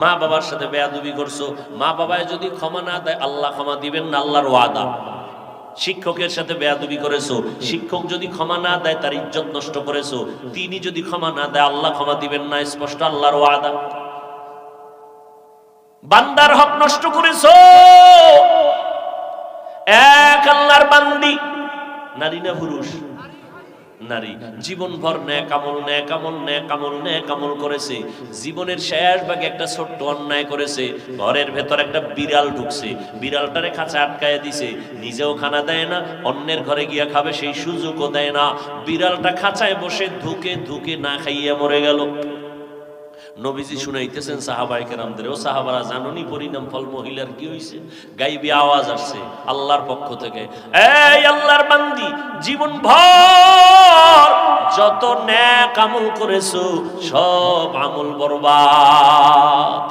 মা বাবার সাথে বেয়াদবি করছো, মা বাবায় যদি ক্ষমা না দেয় আল্লাহ ক্ষমা দিবেন না, আল্লাহর ওয়াদা। শিক্ষকের সাথে বেয়াদবি করেছো, শিক্ষক যদি ক্ষমা না দেয় তার ইজ্জত নষ্ট করেছো, তিনি যদি ক্ষমা না দেয় আল্লাহ ক্ষমা দিবেন না, স্পষ্ট আল্লাহর ওয়াদা। বান্দার হক নষ্ট করেছো, এক আল্লাহর বান্দি, নারী না পুরুষ? নারী। জীবনভর নেক আমল করেছে, জীবনের শেষ ভাগে একটা ছোট্ট অন্যায় করেছে, ঘরের ভেতর একটা বিড়াল ঢুকছে, বিড়ালটারে খাঁচা আটকায় দিছে, নিজেও খানা দেয় না, অন্যের ঘরে গিয়া খাবে সেই সুযোগও দেয় না, বিড়ালটা খাঁচায় বসে ধুকে ধুকে না খাইয়া মরে গেল। নবীজি শুনাইতেছেন সাহাবায়ে কেরামদের, ও সাহাবারা জানুনি পরিণাম ফল মহিলার কি হইছে? গাইবি আওয়াজ আসছে আল্লাহর পক্ষ থেকে, এই আল্লাহর বান্দি, জীবন ভর যত নেক আমল করেছো সব আমল বরবাদ।